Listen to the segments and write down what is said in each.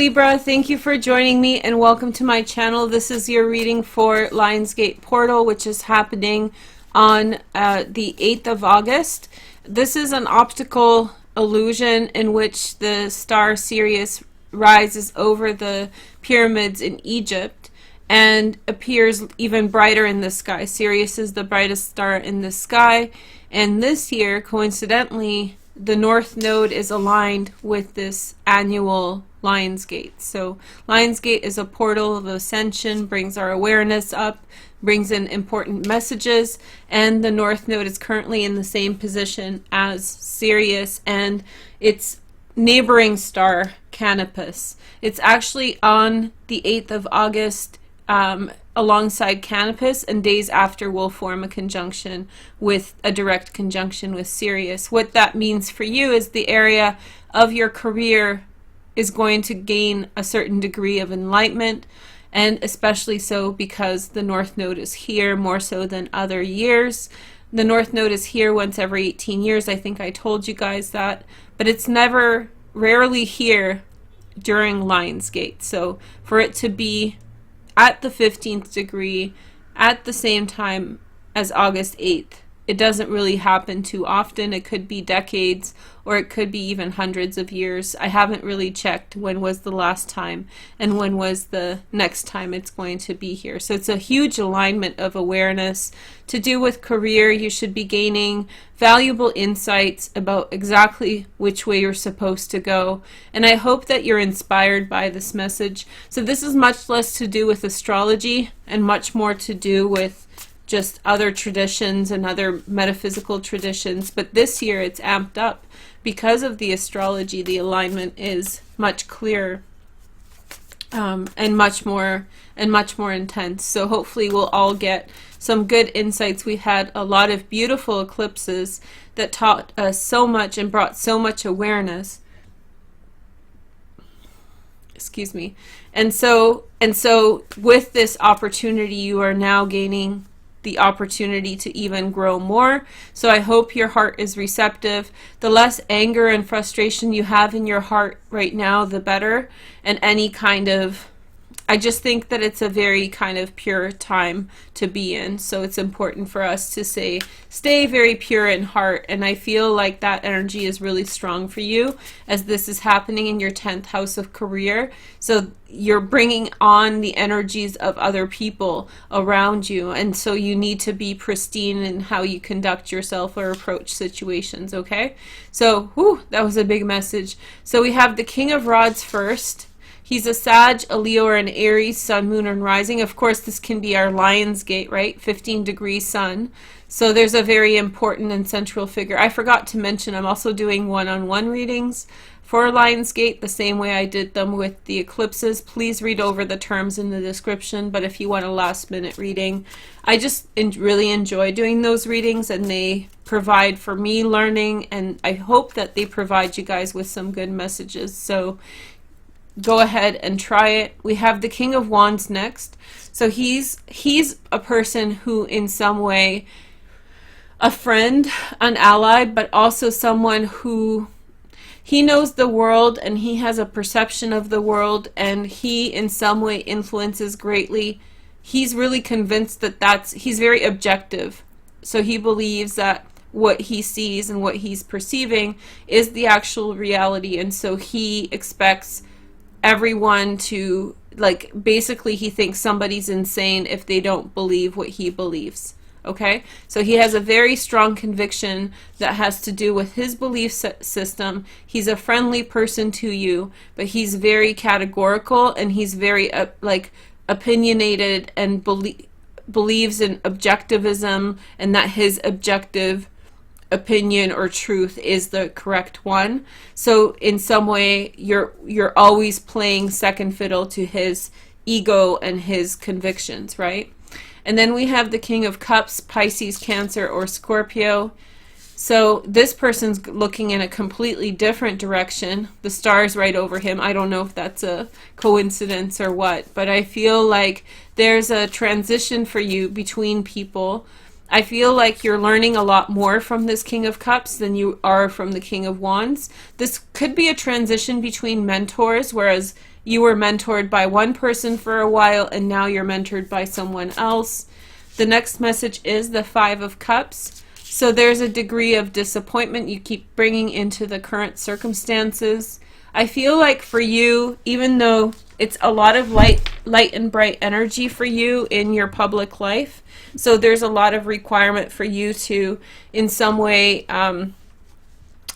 Libra, thank you for joining me and welcome to my channel. This is your reading for Lionsgate Portal, which is happening on the 8th of August. This is an optical illusion in which the star Sirius rises over the pyramids in Egypt and appears even brighter in the sky. Sirius is the brightest star in the sky, and this year, coincidentally, the North Node is aligned with this annual Lionsgate. So Lionsgate is a portal of ascension, brings our awareness up, brings in important messages, and the North Node is currently in the same position as Sirius and its neighboring star Canopus. It's actually on the 8th of August alongside Canopus, and days after will form a conjunction with a direct conjunction with Sirius. What that means for you is the area of your career is going to gain a certain degree of enlightenment, and especially so because the North Node is here more so than other years. The North Node is here once every 18 years. I think I told you guys that, but it's rarely here during Lionsgate. So for it to be at the 15th degree at the same time as August 8th, it doesn't really happen too often. It could be decades, or it could be even hundreds of years. I haven't really checked when was the last time and when was the next time it's going to be here. So it's a huge alignment of awareness to do with career. You should be gaining valuable insights about exactly which way you're supposed to go, and I hope that you're inspired by this message. So this is much less to do with astrology and much more to do with just other traditions and other metaphysical traditions, but this year it's amped up because of the astrology. The alignment is much clearer and much more intense. So hopefully we'll all get some good insights. We had a lot of beautiful eclipses that taught us so much and brought so much awareness. Excuse me. And so with this opportunity, you are now gaining the opportunity to even grow more. So I hope your heart is receptive. The less anger and frustration you have in your heart right now, the better. And any kind of, I just think that it's a very kind of pure time to be in. So it's important for us to stay very pure in heart. And I feel like that energy is really strong for you as this is happening in your 10th house of career. So you're bringing on the energies of other people around you. And so you need to be pristine in how you conduct yourself or approach situations, okay? So, that was a big message. So we have the King of Rods first. He's a Sag, a Leo, or an Aries, Sun, Moon, and Rising. Of course, this can be our Lionsgate, right? 15-degree Sun. So there's a very important and central figure. I forgot to mention I'm also doing one-on-one readings for Lionsgate the same way I did them with the eclipses. Please read over the terms in the description, but if you want a last-minute reading, I just really enjoy doing those readings, and they provide for me learning, and I hope that they provide you guys with some good messages. So go ahead and try it. We have the King of Wands next. So he's a person who in some way, a friend, an ally, but also someone who he knows the world and he has a perception of the world, and he in some way influences greatly. He's really convinced that he's very objective. So he believes that what he sees and what he's perceiving is the actual reality, and so he expects everyone to, like, basically he thinks somebody's insane if they don't believe what he believes. Okay, so he has a very strong conviction that has to do with his belief system. He's a friendly person to you, but he's very categorical, and he's very opinionated, and believes in objectivism, and that his objective opinion or truth is the correct one. So in some way you're always playing second fiddle to his ego and his convictions, right? And then we have the King of Cups, Pisces, Cancer, or Scorpio. So this person's looking in a completely different direction. The star's right over him. I don't know if that's a coincidence or what, but I feel like there's a transition for you between people. I feel like you're learning a lot more from this King of Cups than you are from the King of Wands. This could be a transition between mentors, whereas you were mentored by one person for a while and now you're mentored by someone else. The next message is the Five of Cups. So there's a degree of disappointment you keep bringing into the current circumstances. I feel like for you, even though it's a lot of light and bright energy for you in your public life, so there's a lot of requirement for you to, in some way,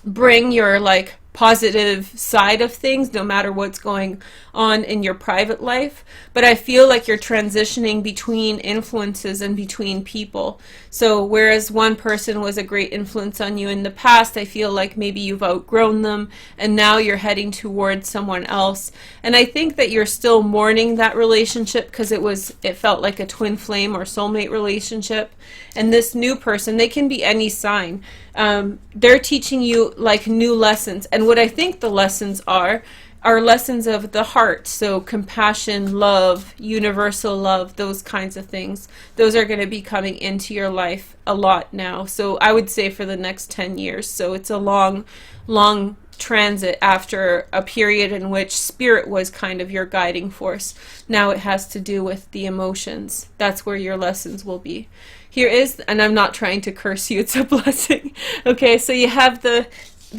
bring your like positive side of things no matter what's going on in your private life. But I feel like you're transitioning between influences and between people. So whereas one person was a great influence on you in the past, I feel like maybe you've outgrown them and now you're heading towards someone else. And I think that you're still mourning that relationship because it felt like a twin flame or soulmate relationship. And this new person, they can be any sign. They're teaching you like new lessons. And what I think the lessons are lessons of the heart. So compassion, love, universal love, those kinds of things. Those are going to be coming into your life a lot now. So I would say for the next 10 years. So it's a long, long transit after a period in which spirit was kind of your guiding force. Now it has to do with the emotions. That's where your lessons will be. Here is, and I'm not trying to curse you, it's a blessing. Okay, so you have the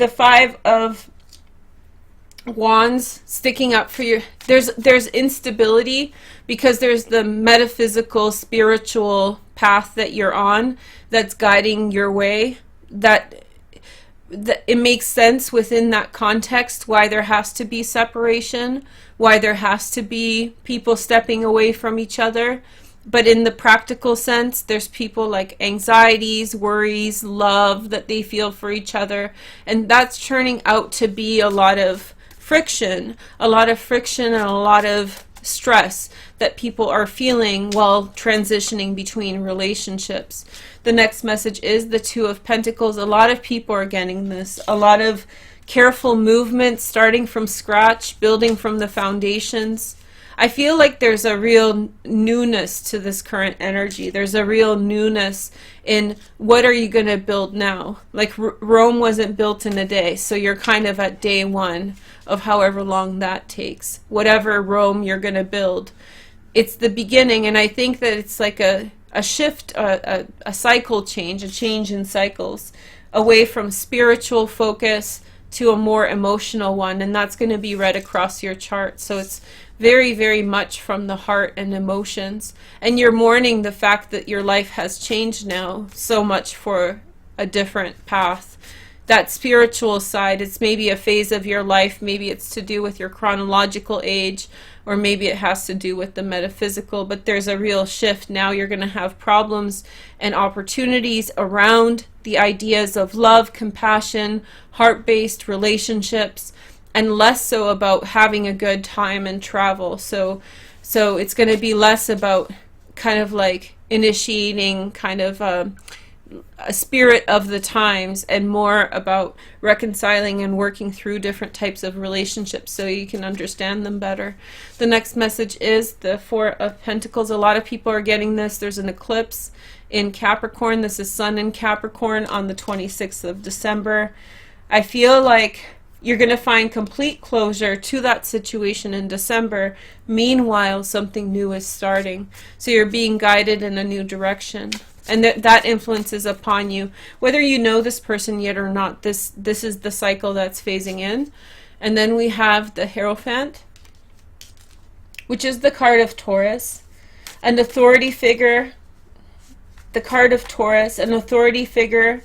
Five of Wands sticking up for your, there's instability because there's the metaphysical spiritual path that you're on that's guiding your way, that it makes sense within that context why there has to be separation, why there has to be people stepping away from each other. But in the practical sense, there's people like anxieties, worries, love that they feel for each other, and that's turning out to be a lot of friction and a lot of stress that people are feeling while transitioning between relationships. The next message is the Two of Pentacles. A lot of people are getting this. A lot of careful movement, starting from scratch, building from the foundations. I feel like there's a real newness to this current energy. There's a real newness in what are you going to build now? Like Rome wasn't built in a day, so you're kind of at day one of however long that takes. Whatever Rome you're going to build, it's the beginning, and I think that it's like a shift, a cycle change, a change in cycles, away from spiritual focus to a more emotional one, and that's going to be read across your chart. So it's very, very much from the heart and emotions. And you're mourning the fact that your life has changed now so much for a different path. That spiritual side, it's maybe a phase of your life, maybe it's to do with your chronological age, or maybe it has to do with the metaphysical, but there's a real shift. Now you're going to have problems and opportunities around the ideas of love, compassion, heart-based relationships, and less so about having a good time and travel. So it's going to be less about kind of like initiating kind of a spirit of the times, and more about reconciling and working through different types of relationships so you can understand them better. The next message is the Four of Pentacles. A lot of people are getting this. There's an eclipse in Capricorn. This is Sun in Capricorn on the 26th of December. I feel like you're going to find complete closure to that situation in December. Meanwhile, something new is starting. So you're being guided in a new direction. And that influence is upon you. Whether you know this person yet or not, this is the cycle that's phasing in. And then we have the Hierophant, which is the card of Taurus. An authority figure, the card of Taurus, an authority figure.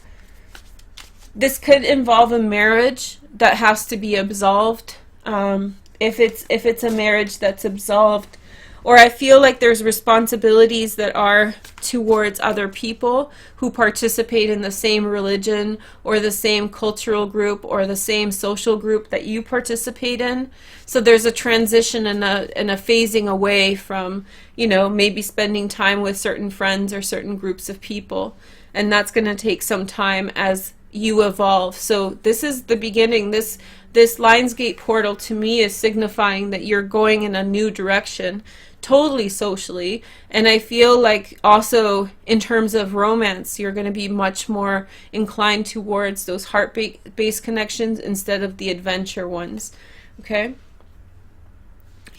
This could involve a marriage that has to be absolved. If it's a marriage that's absolved, or I feel like there's responsibilities that are towards other people who participate in the same religion or the same cultural group or the same social group that you participate in. So there's a transition and a phasing away from, maybe spending time with certain friends or certain groups of people. And that's going to take some time as you evolve. So this is the beginning. This Lionsgate portal to me is signifying that you're going in a new direction, totally socially. And I feel like also in terms of romance, you're going to be much more inclined towards those heart-based connections instead of the adventure ones. Okay?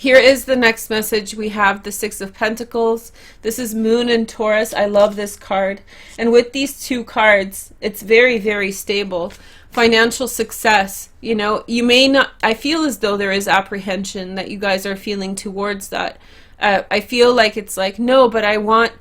Here is the next message. We have the Six of Pentacles. This is Moon and Taurus. I love this card. And with these two cards, it's very, very stable. Financial success. You know, you may not, I feel as though there is apprehension that you guys are feeling towards that. I feel like it's like, no, but I want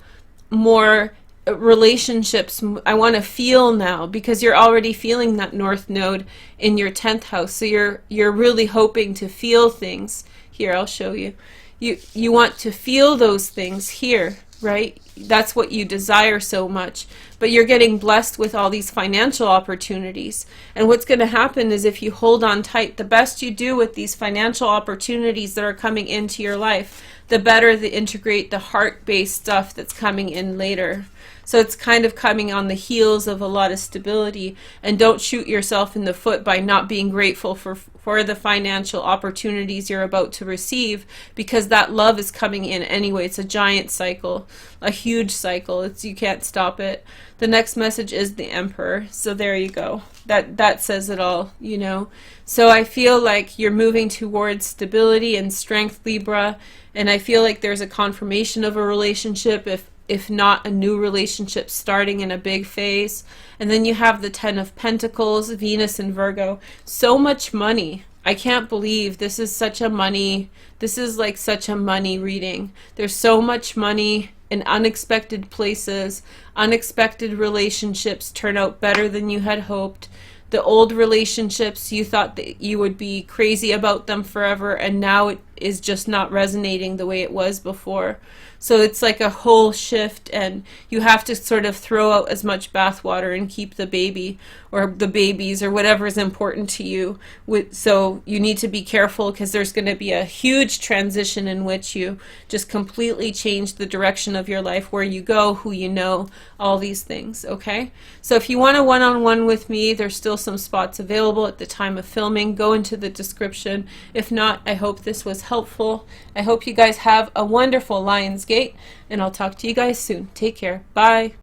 more relationships. I want to feel now, because you're already feeling that North Node in your 10th house. So you're really hoping to feel things. Here, I'll show you. You want to feel those things here, right? That's what you desire so much. But you're getting blessed with all these financial opportunities. And what's going to happen is, if you hold on tight, the best you do with these financial opportunities that are coming into your life, the better they integrate the heart-based stuff that's coming in later. So it's kind of coming on the heels of a lot of stability. And don't shoot yourself in the foot by not being grateful for the financial opportunities you're about to receive, because that love is coming in anyway. It's a giant cycle, a huge cycle. You can't stop it. The next message is the Emperor. So there you go. That says it all, you know. So I feel like you're moving towards stability and strength, Libra. And I feel like there's a confirmation of a relationship, if not a new relationship starting in a big phase. And then you have the Ten of Pentacles, Venus and Virgo. So much money. I can't believe this is such a money, this is like such a money reading. There's so much money in unexpected places. Unexpected relationships turn out better than you had hoped. The old relationships, you thought that you would be crazy about them forever, and now it is just not resonating the way it was before. So it's like a whole shift, and you have to sort of throw out as much bathwater and keep the baby or the babies or whatever is important to you. So you need to be careful, because there's going to be a huge transition in which you just completely change the direction of your life, where you go, who you know, all these things, okay? So if you want a one-on-one with me, there's still some spots available at the time of filming. Go into the description. If not, I hope this was helpful. I hope you guys have a wonderful Lionsgate, and I'll talk to you guys soon. Take care. Bye.